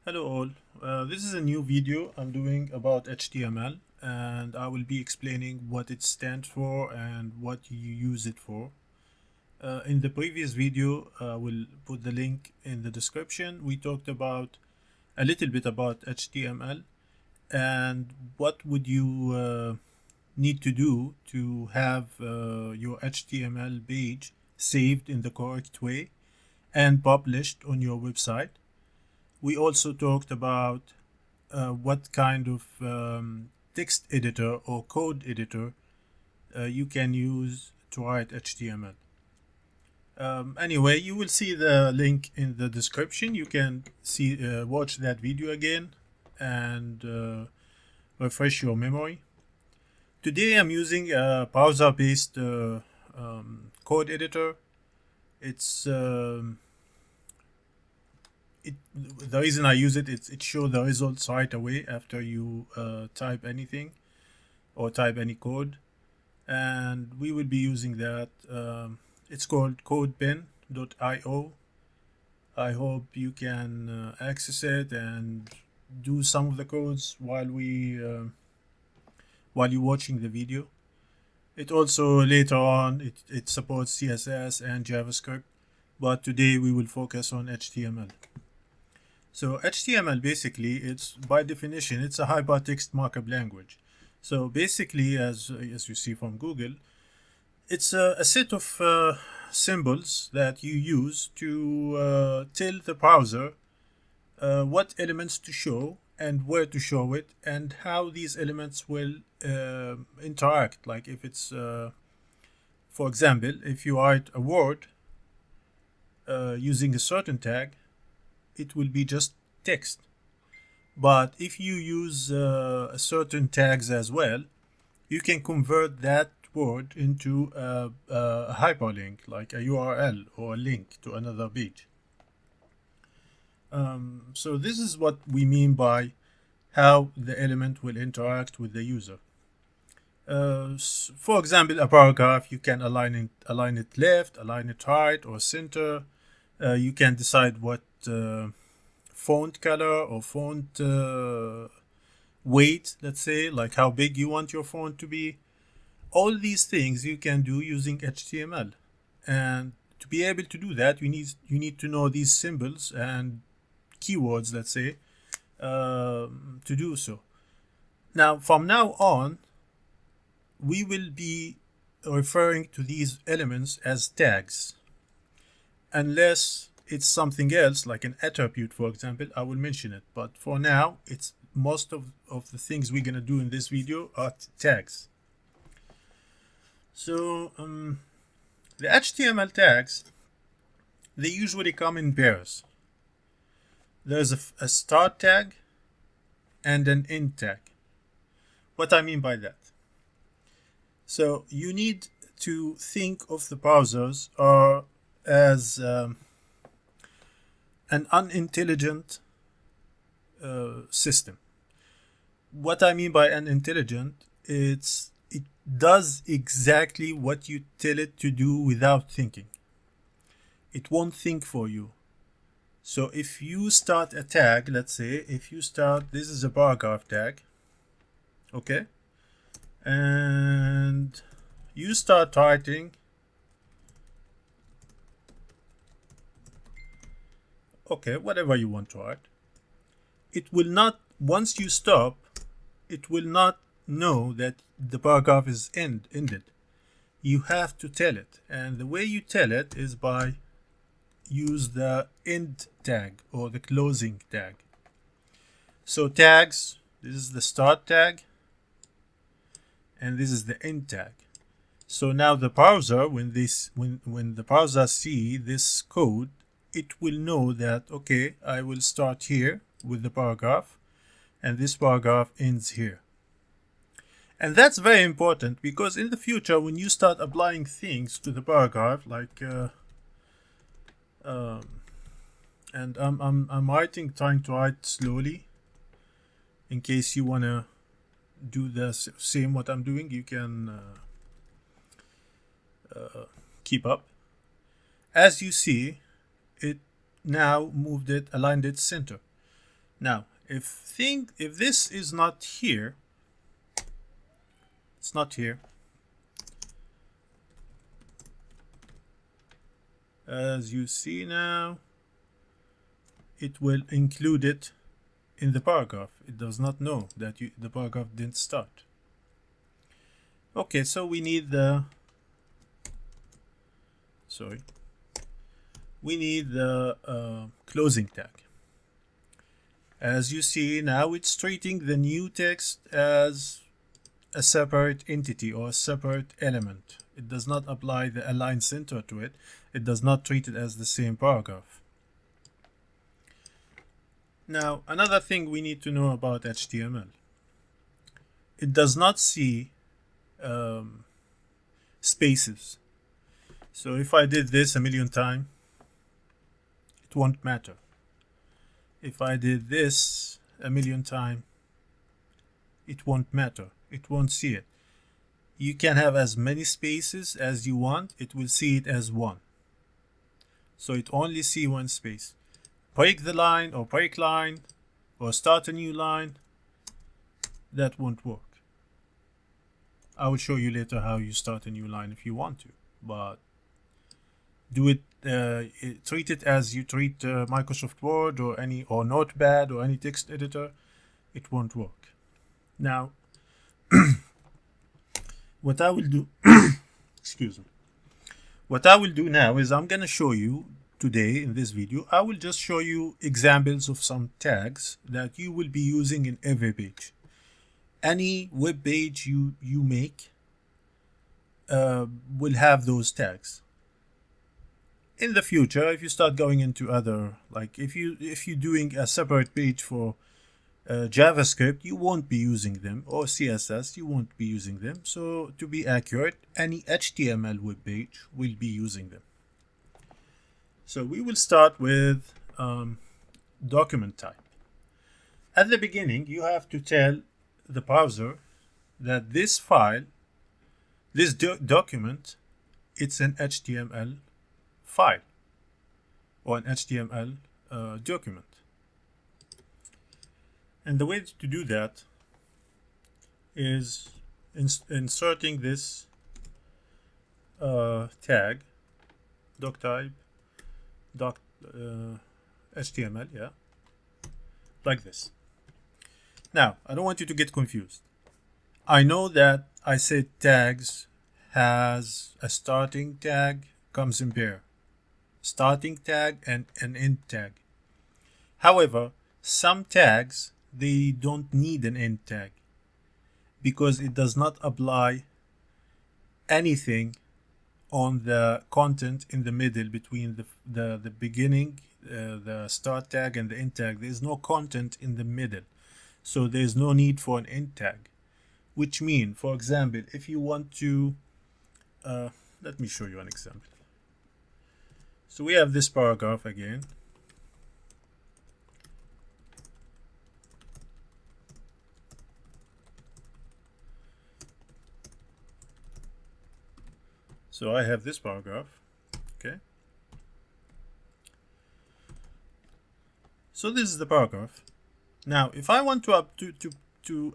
Hello all, this is a new video I'm doing about HTML, and I will be explaining what it stands for and what you use it for. In the previous video, I will put the link in the description. We talked about a little bit about HTML and what would you need to do to have your HTML page saved in the correct way and published on your website. We also talked about what kind of text editor or code editor you can use to write HTML. Anyway, you will see the link in the description. You can watch that video again and refresh your memory. Today I'm using a browser-based code editor. It's the reason I use it shows the results right away after you type anything or type any code, and we will be using that. It's called CodePen.io. I hope you can access it and do some of the codes while you're watching the video. It also later on it supports CSS and JavaScript, but today we will focus on HTML. So HTML basically, it's by definition, it's a hypertext markup language. So basically, as you see from Google, it's a set of symbols that you use to tell the browser what elements to show and where to show it and how these elements will interact. Like if it's, for example, if you write a word using a certain tag, it will be just text. But if you use certain tags as well, you can convert that word into a hyperlink, like a URL or a link to another page. So this is what we mean by how the element will interact with the user. For example, a paragraph, you can align it left, align it right, or center. You can decide what font color or font weight, let's say, like how big you want your font to be. All these things you can do using HTML, and to be able to do that, you need to know these symbols and keywords, let's say, to do so. Now, from now on, we will be referring to these elements as tags, unless it's something else like an attribute, for example. I will mention it, but for now, it's most of the things we're gonna do in this video are tags. So the HTML tags, they usually come in pairs. There's a start tag and an end tag. What I mean by that? So you need to think of the browsers as an unintelligent system. What I mean by unintelligent, it does exactly what you tell it to do without thinking. It won't think for you. So if you start a tag, let's say if you start, this is a paragraph tag, okay, and you start writing, okay, whatever you want to write, it will not, once you stop, it will not know that the paragraph is ended. You have to tell it, and the way you tell it is by use the end tag or the closing tag. So tags, this is the start tag and this is the end tag. So now the browser, when the browser see this code, it will know that, okay, I will start here with the paragraph and this paragraph ends here. And that's very important, because in the future, when you start applying things to the paragraph, like and I'm trying to write slowly in case you want to do the same what I'm doing. You can keep up. As you see, it now aligned it center. Now, if this is not here, it's not here. As you see now, it will include it in the paragraph. It does not know that the paragraph didn't start. Okay, so we need the closing tag. As you see now, it's treating the new text as a separate entity or a separate element. It does not apply the align center to it. It does not treat it as the same paragraph. Now, another thing we need to know about HTML. It does not see spaces. So if I did this a million times, it won't matter. If I did this a million times, it won't matter. It won't see it. You can have as many spaces as you want. It will see it as one. So it only see one space. Break the line or break line or start a new line, that won't work. I will show you later how you start a new line if you want to, but do it, treat it as you treat Microsoft Word or Notepad or any text editor. It won't work. Now, what I will do, excuse me. What I will do now is I'm going to show you today in this video. I will just show you examples of some tags that you will be using in every page. Any web page you make will have those tags. In the future, if you start going into other, like if you're doing a separate page for JavaScript, you won't be using them, or CSS, you won't be using them. So to be accurate, any HTML web page will be using them. So we will start with document type. At the beginning, you have to tell the browser that this file, this document, it's an HTML file or an HTML document. And the way to do that is inserting this tag, doctype, HTML, yeah, like this. Now, I don't want you to get confused. I know that I said tags has a starting tag, comes in pair. Starting tag and an end tag. However, some tags, they don't need an end tag because it does not apply anything on the content in the middle between the beginning, the start tag and the end tag. There is no content in the middle. So there is no need for an end tag, which means, for example, if you want to, let me show you an example. So we have this paragraph again. So I have this paragraph, okay? So this is the paragraph. Now, if I want to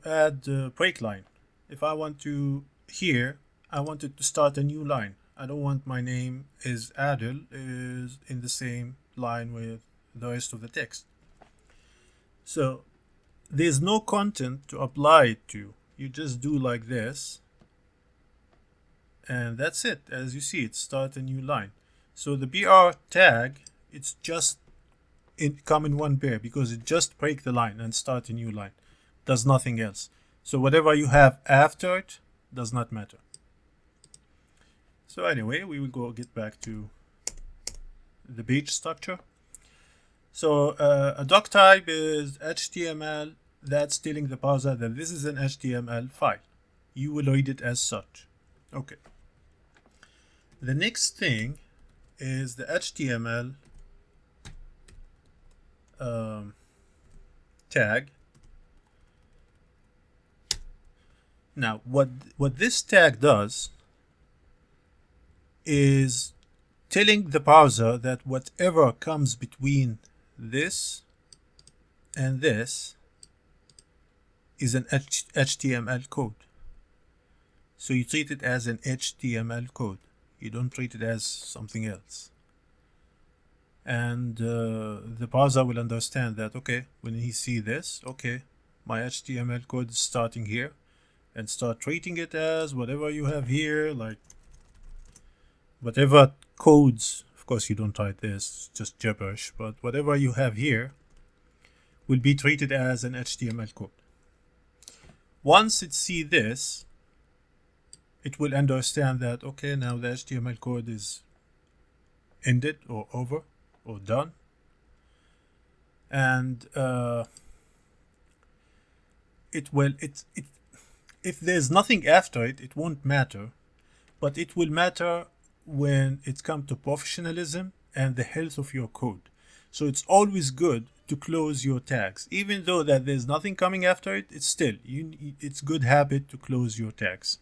add a break line, if I want to here, I wanted to start a new line. I don't want my name is Adil is in the same line with the rest of the text. So there's no content to apply it to. You just do like this. And that's it. As you see, it start a new line. So the BR tag, it's just come in one pair because it just break the line and start a new line. Does nothing else. So whatever you have after it does not matter. So anyway, we will get back to the page structure. So a doc type is HTML. That's telling the browser that this is an HTML file. You will read it as such. Okay. The next thing is the HTML tag. Now, what this tag does is telling the browser that whatever comes between this and this is an HTML code. So you treat it as an HTML code. You don't treat it as something else. And the parser will understand that, okay, when he see this, okay, my HTML code is starting here, and start treating it as whatever you have here, like whatever codes. Of course, you don't write this, just gibberish, but whatever you have here will be treated as an HTML code. Once it see this, it will understand that, okay, now the HTML code is ended or over or done. And if there's nothing after it, it won't matter, but it will matter when it comes to professionalism and the health of your code. So it's always good to close your tags, even though that there's nothing coming after it. It's still it's good habit to close your tags.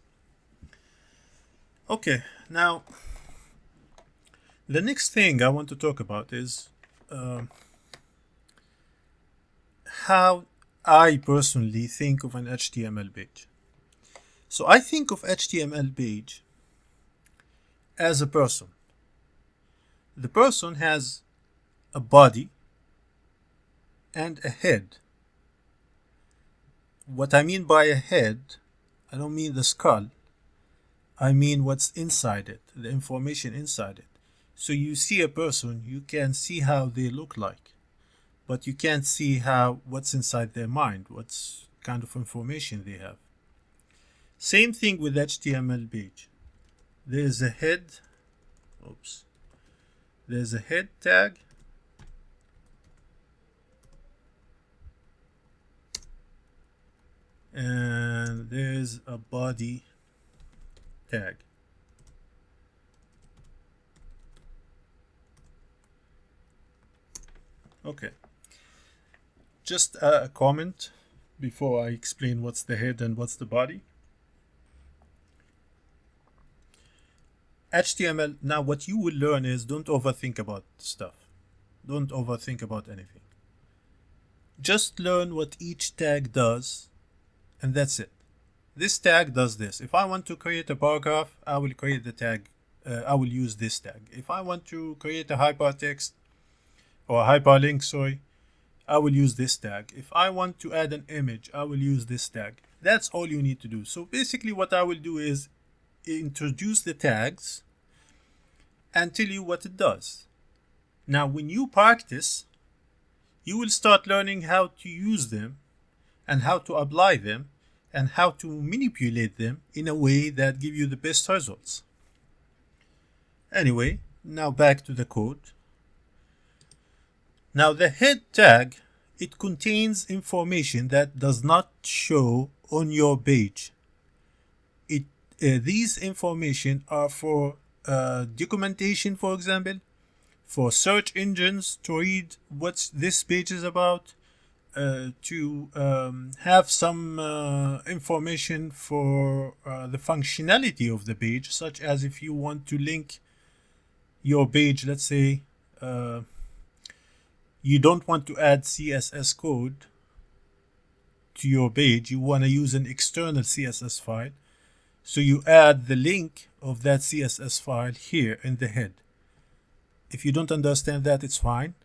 Okay, now the next thing I want to talk about is how I personally think of an HTML page. So I think of HTML page as a person. The person has a body and a head. What I mean by a head, I don't mean the skull. I mean what's inside it, the information inside it. So you see a person, you can see how they look like, but you can't see what's inside their mind, what's kind of information they have. Same thing with HTML page. There's a head, there's a head tag, and there's a body tag. Okay, just a comment before I explain what's the head and what's the body. HTML, now what you will learn is don't overthink about stuff. Don't overthink about anything. Just learn what each tag does, and that's it. This tag does this. If I want to create a paragraph, I will create the tag. I will use this tag. If I want to create a hypertext or a hyperlink, sorry, I will use this tag. If I want to add an image, I will use this tag. That's all you need to do. So basically what I will do is introduce the tags and tell you what it does. Now, when you practice, you will start learning how to use them and how to apply them and how to manipulate them in a way that give you the best results. Anyway, now back to the code. Now the head tag, it contains information that does not show on your page. These information are for documentation, for example, for search engines to read what this page is about, to have some information for the functionality of the page, such as if you want to link your page, let's say you don't want to add CSS code to your page, you want to use an external CSS file, so you add the link of that CSS file here in the head. If you don't understand that, it's fine.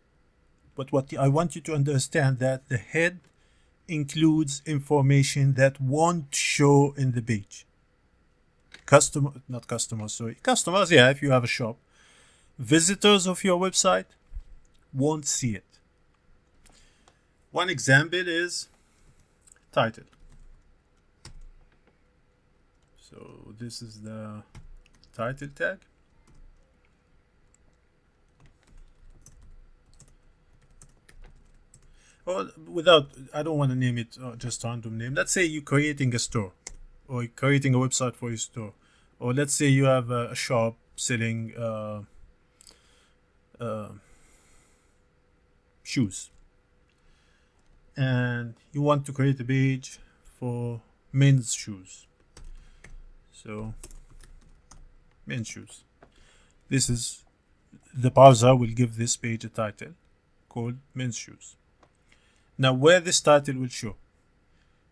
But what I want you to understand that the head includes information that won't show in the page. Customers, yeah, if you have a shop. Visitors of your website won't see it. One example is title. So this is the title tag. Or I don't want to name it just random name. Let's say you're creating a store, or you're creating a website for your store, or let's say you have a shop selling shoes, and you want to create a page for men's shoes. So men's shoes. This is the parser will give this page a title called men's shoes. Now where this title will show.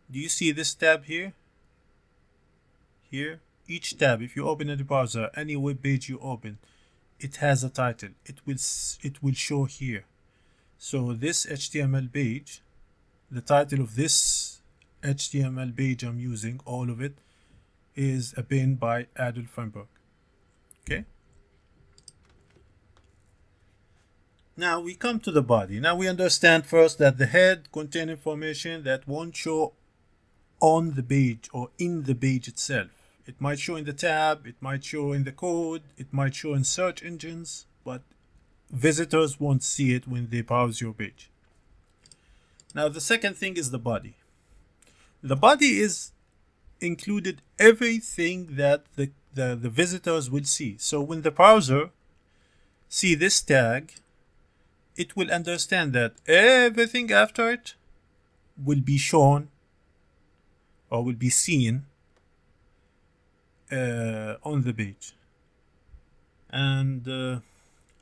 Do you see this tab here? Here, each tab, if you open in the browser, any web page you open, it has a title. It will show here. So this HTML page, the title of this HTML page I'm using, all of it, is a pin by Adolf Feinberg. Okay. Now we come to the body. Now we understand first that the head contains information that won't show on the page or in the page itself. It might show in the tab, it might show in the code, it might show in search engines, but visitors won't see it when they browse your page. Now the second thing is the body. The body is included everything that the visitors will see. So when the browser see this tag, it will understand that everything after it will be shown or will be seen on the page. And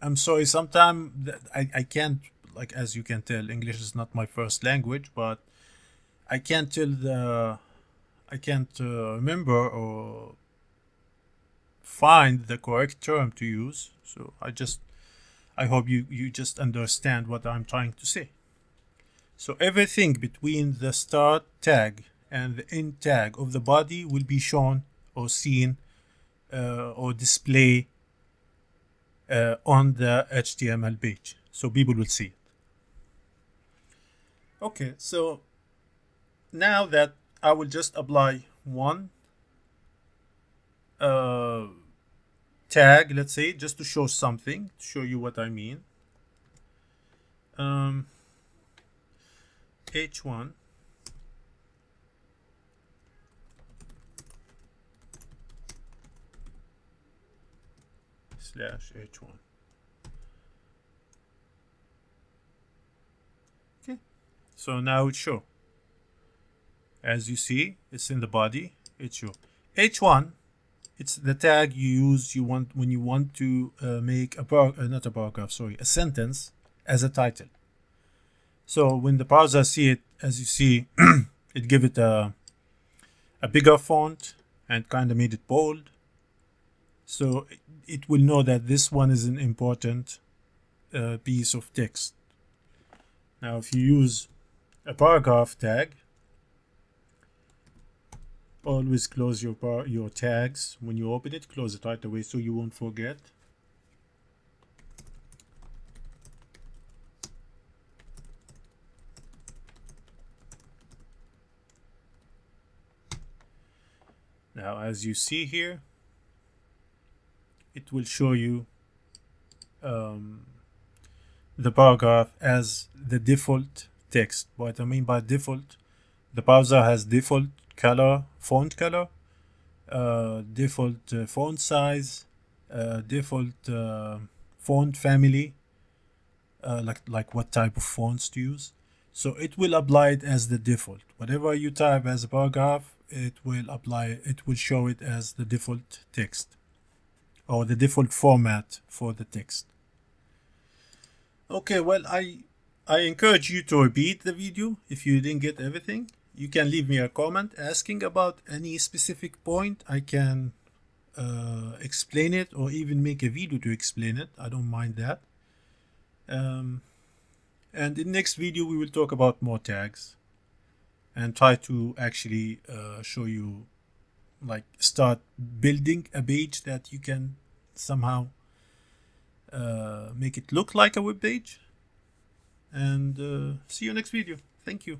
I'm sorry, sometimes I can't, like, as you can tell, English is not my first language, but I can't remember or find the correct term to use. So I hope you just understand what I'm trying to say. So everything between the start tag and the end tag of the body will be shown or seen or display on the HTML page, so people will see it. Okay, so now that I will just apply one tag, let's say, just to show something, to show you what I mean. H1 slash H1. Okay, so now it's show. As you see, it's in the body. It's show. H1. It's the tag you use. When you want to make a sentence as a title. So when the browser see it, as you see, it give it a bigger font and kind of made it bold. So it will know that this one is an important piece of text. Now, if you use a paragraph tag, always close your tags when you open it. Close it right away so you won't forget. Now, as you see here, it will show you the paragraph as the default text. What I mean by default, the browser has default color, font color, default font size, default font family, like what type of fonts to use. So it will apply it as the default. Whatever you type as a paragraph, it will show it as the default text or the default format for the text. Okay, well, I encourage you to repeat the video if you didn't get everything. You can leave me a comment asking about any specific point. I can explain it or even make a video to explain it. I don't mind that. And in the next video, we will talk about more tags and try to actually show you, like, start building a page that you can somehow make it look like a web page. And see you next video. Thank you.